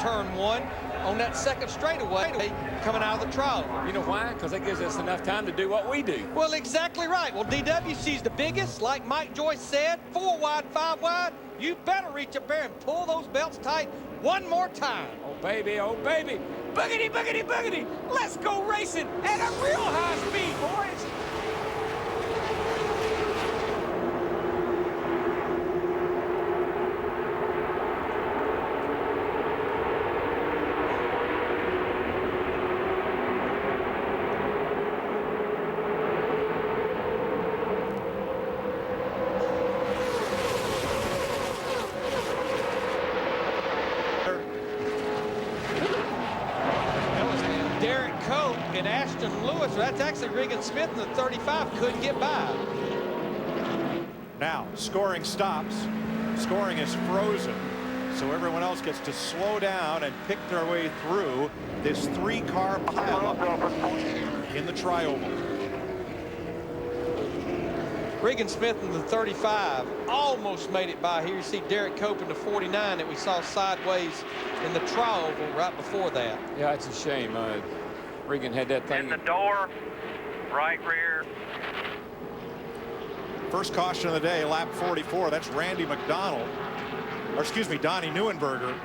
turn one on that second straightaway coming out of the trial. You know why? Because that gives us enough time to do what we do. Well, exactly right. Well, DWC's the biggest, like Mike Joyce said, 4 wide, 5 wide. You better reach up there and pull those belts tight one more time. Oh, baby, oh, baby. Boogity, boogity, boogity. Let's go racing at a real high speed, boys. That's actually Regan Smith in the 35 couldn't get by. Now scoring stops. Scoring is frozen. So everyone else gets to slow down and pick their way through this 3-car pileup in the tri-oval. Regan Smith in the 35 almost made it by. Here you see Derek Cope in the 49 that we saw sideways in the tri-oval right before that. Yeah, it's a shame. Regan had that thing. In the door, right rear. First caution of the day, lap 44. That's Randy McDonald, or excuse me, Donnie Neuenberger,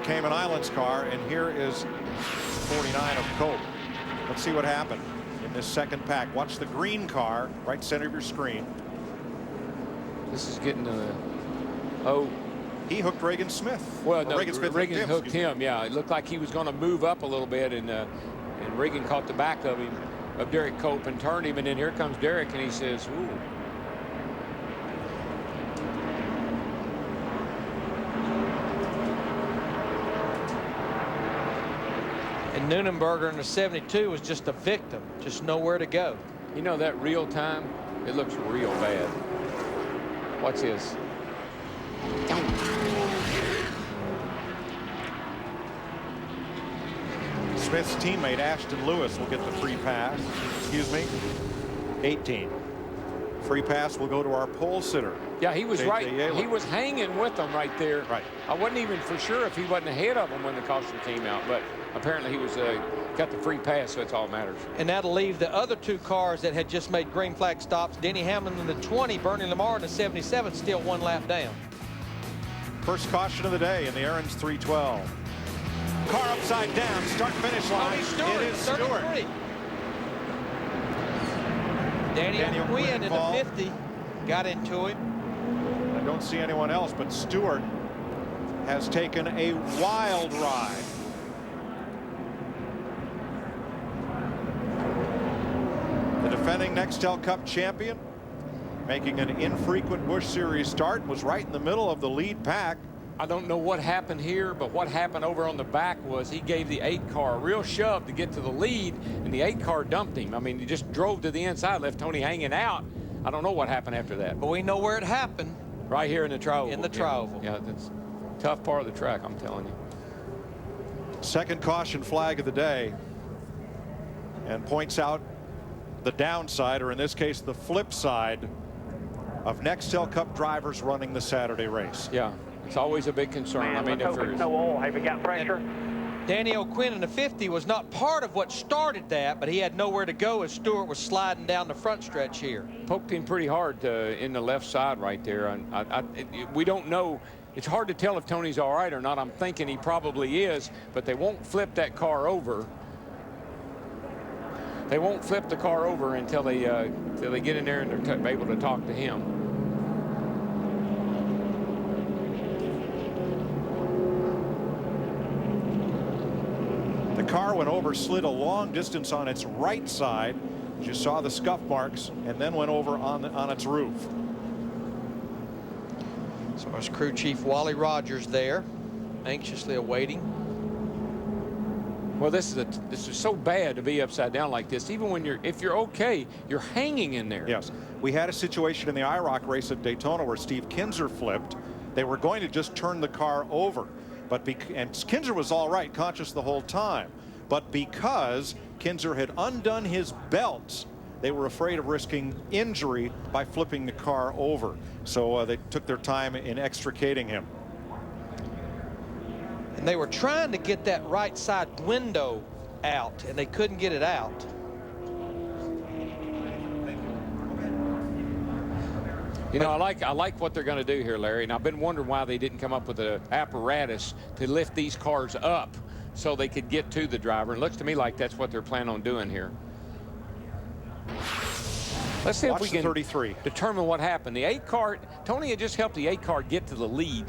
Cayman Islands car, and here is 49 of Cope. Let's see what happened in this second pack. Watch the green car, right center of your screen. This is getting oh. He hooked Regan Smith. Well, no, Regan Smith Regan hooked him. Yeah, it looked like he was going to move up a little bit, and Regan caught the back of him, of Derek Cope, and turned him, and then here comes Derek, and he says, ooh. And Neuenberger in the 72 was just a victim, just nowhere to go. You know, that real time, it looks real bad. Watch this. Smith's teammate Ashton Lewis will get the free pass. Excuse me. 18. Free pass will go to our pole sitter. Yeah, he was JJ right. Yeley. He was hanging with them right there. Right. I wasn't even for sure if he wasn't ahead of them when the caution came out, but apparently he was got the free pass, so it's all that matters. And that'll leave the other 2 cars that had just made green flag stops, Denny Hamlin in the 20, Bernie Lamar in the 77, still 1 lap down. First caution of the day in the Aaron's 312. Car upside down, start finish line. Tony Stewart, It is Stewart. 33. Daniel Quinn in the 50 got into him. I don't see anyone else, but Stewart has taken a wild ride. The defending Nextel Cup champion, making an infrequent Busch Series start, was right in the middle of the lead pack. I don't know what happened here, but what happened over on the back was he gave the 8 car a real shove to get to the lead, and the 8 car dumped him. I mean, he just drove to the inside, left Tony hanging out. I don't know what happened after that. But we know where it happened. Right here in the tri-oval. In the tri-oval. Yeah, that's a tough part of the track, I'm telling you. Second caution flag of the day, and points out the downside, or in this case, the flip side of Nextel Cup drivers running the Saturday race. Yeah. It's always a big concern. Man, I mean, if there's no oil, have you got pressure? Danny O'Quinn in the 50 was not part of what started that, but he had nowhere to go as Stewart was sliding down the front stretch here. Poked him pretty hard in the left side right there. And we don't know. It's hard to tell if Tony's all right or not. I'm thinking he probably is, but they won't flip that car over. They won't flip the car over until they get in there and they're able to talk to him. The car went over, slid a long distance on its right side, as you saw the scuff marks, and then went over on its roof. So there's crew chief Wally Rogers there, anxiously awaiting. Well, this is so bad to be upside down like this. Even when if you're okay, you're hanging in there. Yes, we had a situation in the IROC race at Daytona where Steve Kinzer flipped. They were going to just turn the car over, but and Kinzer was all right, conscious the whole time. But because Kinzer had undone his belts, they were afraid of risking injury by flipping the car over. So they took their time in extricating him. And they were trying to get that right side window out, and they couldn't get it out. You know, I like what they're going to do here, Larry, and I've been wondering why they didn't come up with an apparatus to lift these cars up so they could get to the driver. It looks to me like that's what they're planning on doing here. Let's see if we can 33. determine what happened. The 8 car, Tony had just helped the 8 car get to the lead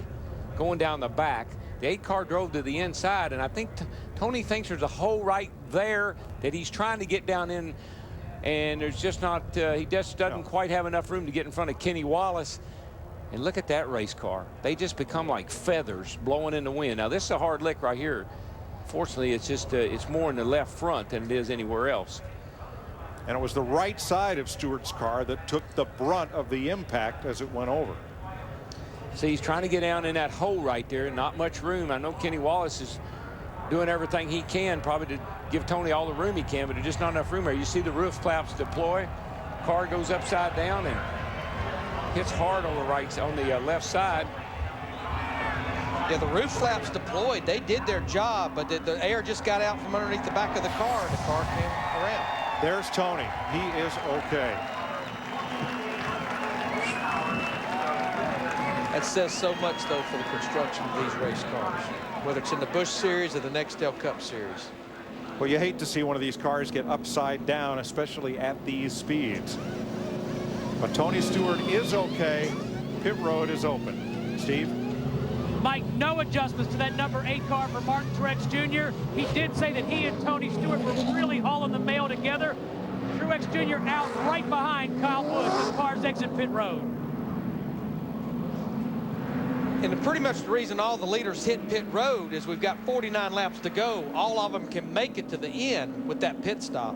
going down the back. The 8 car drove to the inside, and I think Tony thinks there's a hole right there that he's trying to get down in, and there's just not, he just doesn't quite have enough room to get in front of Kenny Wallace. And look at that race car. They just become like feathers blowing in the wind. Now, this is a hard lick right here. Fortunately, it's just, it's more in the left front than it is anywhere else. And it was the right side of Stewart's car that took the brunt of the impact as it went over. See, he's trying to get down in that hole right there. Not much room. I know Kenny Wallace is doing everything he can probably to give Tony all the room he can, but there's just not enough room there. You see the roof flaps deploy. Car goes upside down and hits hard on the left side. Yeah, the roof flaps deployed. They did their job, but the air just got out from underneath the back of the car, and the car came around. There's Tony. He is okay. That says so much, though, for the construction of these race cars, whether it's in the Busch Series or the Nextel Cup Series. Well, you hate to see one of these cars get upside down, especially at these speeds. But Tony Steward is okay. Pit road is open. Steve? Mike, no adjustments to that number 8 car for Martin Truex Jr. He did say that he and Tony Stewart were really hauling the mail together. Truex Jr. out right behind Kyle Busch as cars exit pit road. And pretty much the reason all the leaders hit pit road is we've got 49 laps to go. All of them can make it to the end with that pit stop.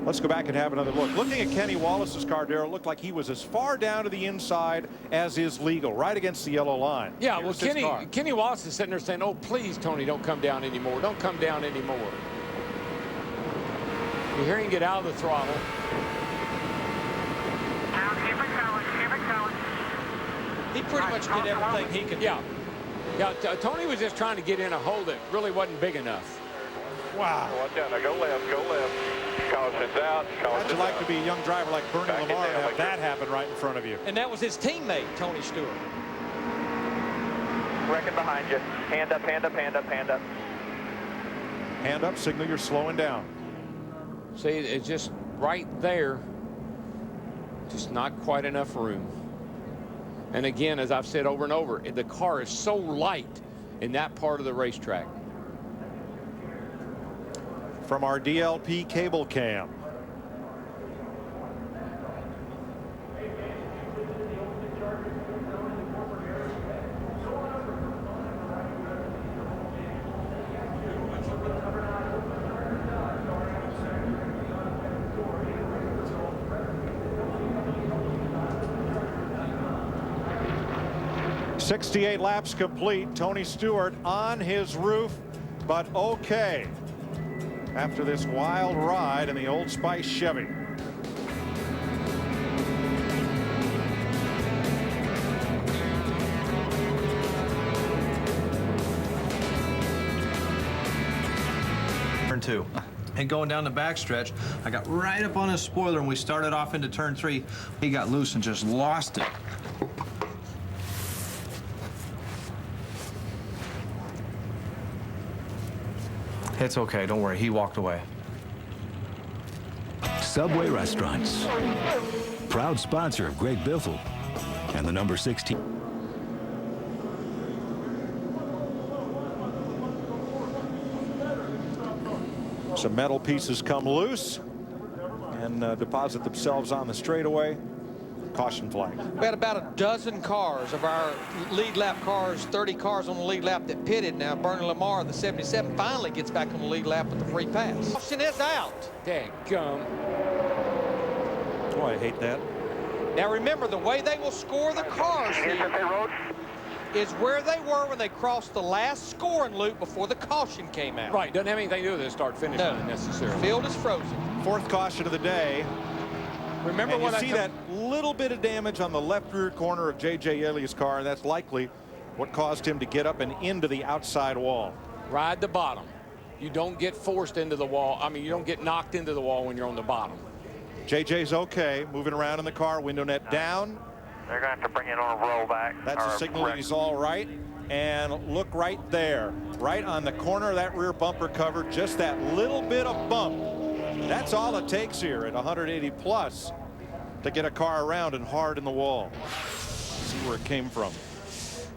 Let's go back and have another look. Looking at Kenny Wallace's car, Darrell, it looked like he was as far down to the inside as is legal, right against the yellow line. Yeah, Here's well, Kenny Wallace is sitting there saying, oh, please, Tony, don't come down anymore. Don't come down anymore. You hear him get out of the throttle. Now, keep it going, keep it going. He pretty much did everything he could do. Yeah, Tony was just trying to get in a hole that really wasn't big enough. Wow. Watch out, now go left, go left. Caution's out, How'd caution's you like out. to be a young driver like Bernie Back it Lamar down, and have like that this. happen right in front of you? And that was his teammate, Tony Stewart. Wrecking behind you. Hand up, hand up, hand up, hand up. Hand up, signal you're slowing down. See, it's just right there. Just not quite enough room. And again, as I've said over and over, the car is so light in that part of the racetrack. From our DLP cable cam. .68 laps complete. Tony Stewart on his roof, but okay. After this wild ride in the Old Spice Chevy. Turn 2. And going down the backstretch, I got right up on his spoiler and we started off into turn 3. He got loose and just lost it. It's okay, don't worry, he walked away. Subway Restaurants, proud sponsor of Greg Biffle and the number 16. Some metal pieces come loose and deposit themselves on the straightaway. Caution flag. We had about a dozen cars of our lead lap cars, 30 cars on the lead lap that pitted. Now Bernie Lamar, the 77, finally gets back on the lead lap with the free pass. Caution is out. Dadgum. Oh, I hate that. Now remember, the way they will score the cars here is where they were when they crossed the last scoring loop before the caution came out. Right, doesn't have anything to do with the start-finish line necessarily. Field is frozen. Fourth caution of the day. Remember And when you see that little bit of damage on the left rear corner of J.J. Yeley's car, and that's likely What caused him to get up and into the outside wall? Ride the bottom. You don't get forced into the wall. I mean, you don't get knocked into the wall when you're on the bottom. JJ's okay, moving around in the car, window net down. They're going to have to bring it on a rollback. That's a signal that he's all right. And look right there, right on the corner of that rear bumper cover, just that little bit of bump. That's all it takes here at 180 plus to get a car around and hard in the wall. See where it came from.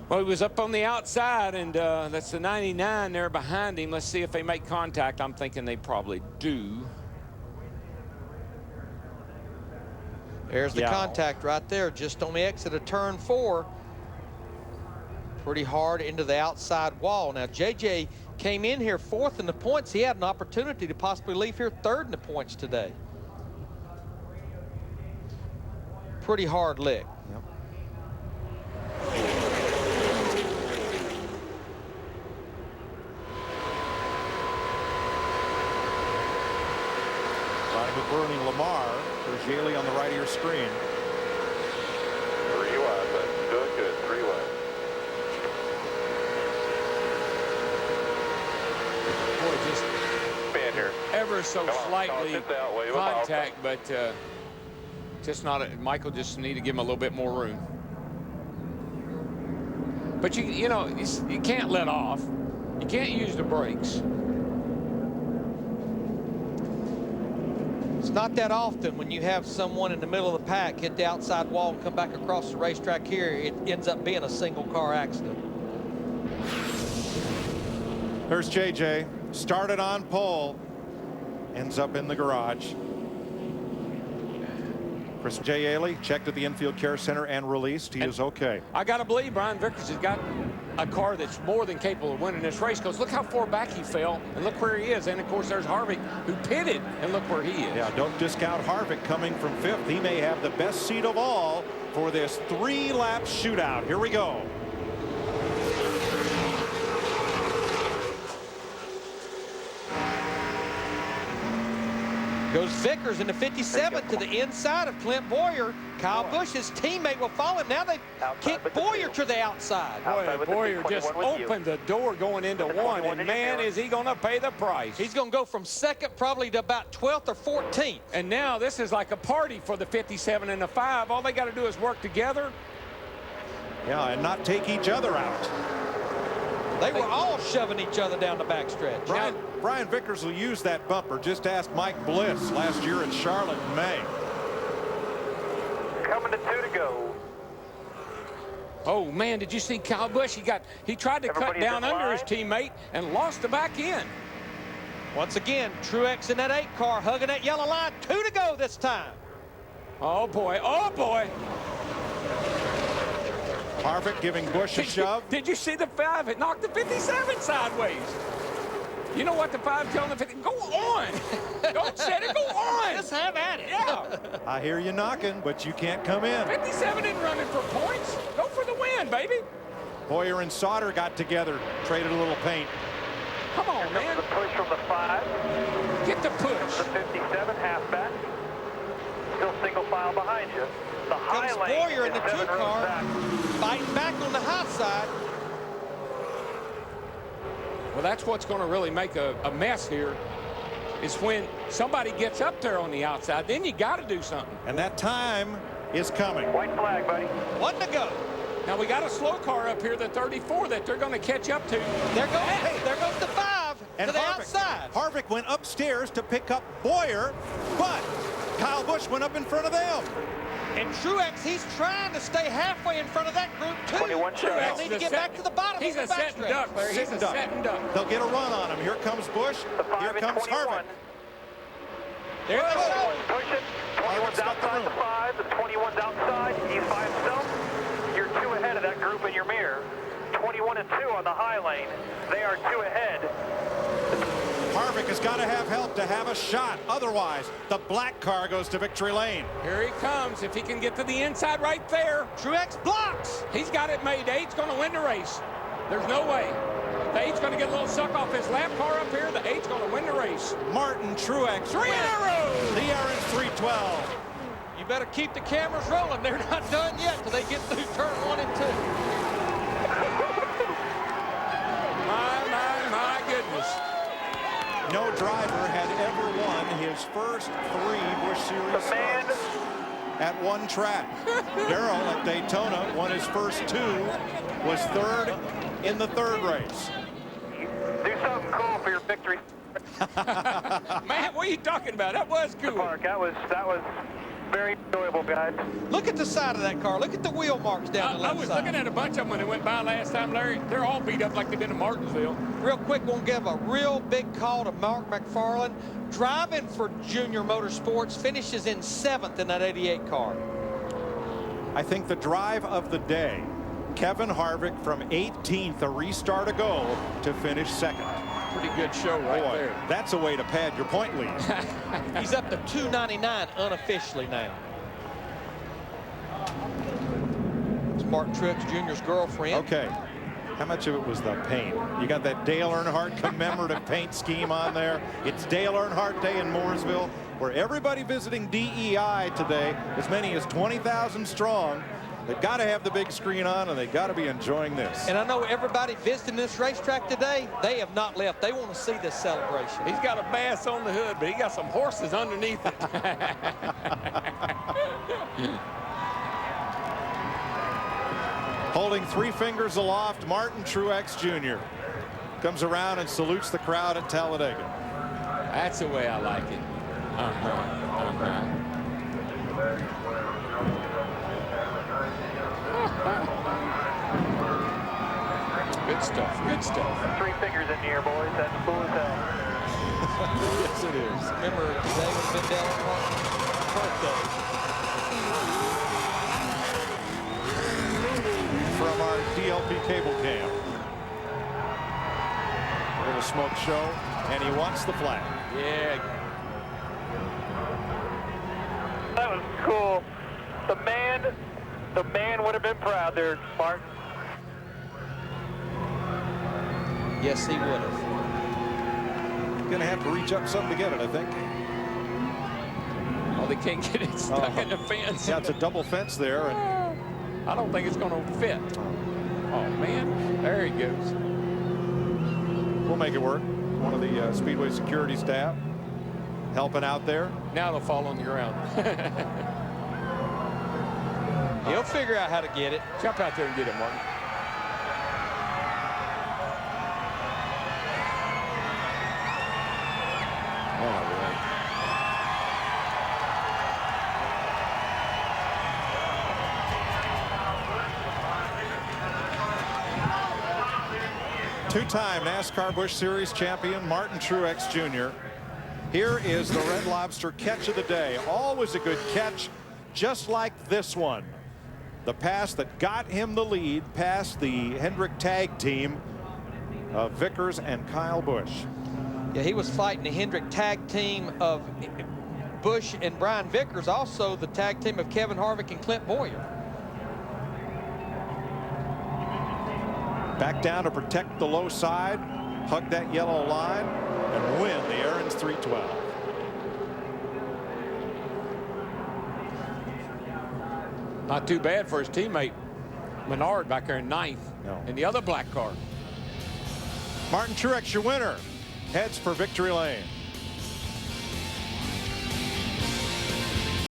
Well, he was up on the outside, and that's the 99 there behind him. Let's see if they make contact. I'm thinking they probably do. There's the contact right there, just on the exit of turn 4. Pretty hard into the outside wall. Now, JJ came in here 4th in the points. He had an opportunity to possibly leave here 3rd in the points today. Pretty hard lick. Yep. Riding with Bernie Lamar. There's Yeley on the right of your screen. 3 wide, but doing good. 3 wide. Boy, just Here. ever so Come on, slightly sit that way, without- contact, but just not a, Michael just need to give him a little bit more room. But you know, you can't let off. You can't use the brakes. It's not that often when you have someone in the middle of the pack hit the outside wall and come back across the racetrack here, it ends up being a single car accident. There's JJ, started on pole, ends up in the garage. Chris J. Yeley checked at the infield care center and released. He is okay. I got to believe Brian Vickers has got a car that's more than capable of winning this race, because look how far back he fell and look where he is. And of course there's Harvick, who pitted, and look where he is. Yeah, don't discount Harvick coming from 5th. He may have the best seat of all for this 3-lap shootout. Here we go. Goes Vickers in the 57 to the inside of Clint Boyer. Kyle Busch, his teammate, will follow him. Now they kick Boyer to the outside. Boy, Boyer just opened the door going into 1, and man, is he going to pay the price. He's going to go from 2nd probably to about 12th or 14th. And now this is like a party for the 57 and the 5. All they got to do is work together. Yeah, and not take each other out. They were all shoving each other down the backstretch. Brian Vickers will use that bumper. Just ask Mike Bliss last year in Charlotte in May. Coming to 2 to go. Oh man, did you see Kyle Busch? He tried to cut down under his teammate and lost the back end. Once again, Truex in that 8 car hugging that yellow line. 2 to go this time. Oh boy, oh boy. Harvick giving Busch a shove. Did you see the 5? It knocked the 57 sideways. You know what the 5 telling the 50? Go on. Don't set it, go on. Just have at it. Yeah. I hear you knocking, but you can't come in. 57 isn't running for points. Go for the win, baby. Boyer and Sauter got together, traded a little paint. Come on, man. The push from the 5. Get the push. The 57 halfback. Still single file behind you. The high Comes lane Boyer in the is 2 7 rows car, back. fighting back on the hot side. Well, that's what's going to really make a mess here, is when somebody gets up there on the outside. Then you got to do something. And that time is coming. White flag, buddy. 1 to go. Now we got a slow car up here, the 34, that they're going to catch up to. There goes the 5 And to the Harvick, outside. Harvick went upstairs to pick up Boyer, but Kyle Busch went up in front of them. And Truex, he's trying to stay halfway in front of that group, too. 21 Truex need to get back to the bottom He's of the a set and backstretch. duck, Larry. He's a set and duck. They'll get a run on him. Here comes Busch. The 5 Here and comes 21. Harvick. There they go. Push it. 21's outside the 5. The 21's outside. He's by himself. You're 2 ahead of that group in your mirror. 21 and 2 on the high lane. They are 2 ahead. Harvick has got to have help to have a shot. Otherwise, the black car goes to victory lane. Here he comes. If he can get to the inside right there. Truex blocks. He's got it made. The 8's going to win the race. There's no way. The 8's going to get a little suck off his lap car up here. The 8's going to win the race. Martin Truex 3 in a row. the Aaron's 312. You better keep the cameras rolling. They're not done yet till they get through turn 1 and 2. close. No driver had ever won his first 3 Busch Series starts at one track. Darrell at Daytona won his first 2, was 3rd in the 3rd race. Do something cool for your victory. Man, what are you talking about? That was cool. That was very enjoyable, guys. Look at the side of that car. Look at the wheel marks down the I left was side. looking at a bunch of them when they went by last time, Larry. They're all beat up like they've been in Martinsville. Real quick, we'll give a real big call to Mark McFarland. Driving for Junior Motorsports, finishes in 7th in that 88 car. I think the drive of the day, Kevin Harvick from 18th, a restart ago, to finish 2nd. Pretty good show right Boy, there. that's a way to pad your point lead. He's up to 299 unofficially now. It's Martin Truex Jr.'s girlfriend. Okay. How much of it was the paint? You got that Dale Earnhardt commemorative paint scheme on there. It's Dale Earnhardt Day in Mooresville, where everybody visiting DEI today, as many as 20,000 strong, they've got to have the big screen on, and they've got to be enjoying this. And I know everybody visiting this racetrack today, they have not left. They want to see this celebration. He's got a bass on the hood, but he got some horses underneath it. Holding 3 fingers aloft, Martin Truex Jr. comes around and salutes the crowd at Talladega. That's the way I like it. Good stuff. Good stuff. 3 fingers in the air, boys. That's cool as hell. Yes, it is. Remember, today would have been Dale Earnhardt's birthday. From our DLP cable cam. A little smoke show, and he wants the flag. Yeah. That was cool. The man would have been proud there, Martin. Yes, he would have. Gonna have to reach up something to get it, I think. Oh, they can't get it stuck in the fence. Yeah, it's a double fence there, and I don't think it's going to fit. Oh, man. There he goes. we'll make it work. One of the Speedway security staff helping out there. Now it'll fall on the ground. He'll figure out how to get it. Jump out there and get it, Martin. Two-time NASCAR Busch Series champion Martin Truex Jr. Here is the Red Lobster catch of the day. Always a good catch, just like this one. The pass that got him the lead past the Hendrick tag team of Vickers and Kyle Busch. Yeah, he was fighting the Hendrick tag team of Busch and Brian Vickers, also the tag team of Kevin Harvick and Clint Boyer. Back down to protect the low side, hug that yellow line, and win the Aaron's 312. Not too bad for his teammate Menard back there in 9th. No. In the other black car. Martin Truex, your winner, heads for victory lane.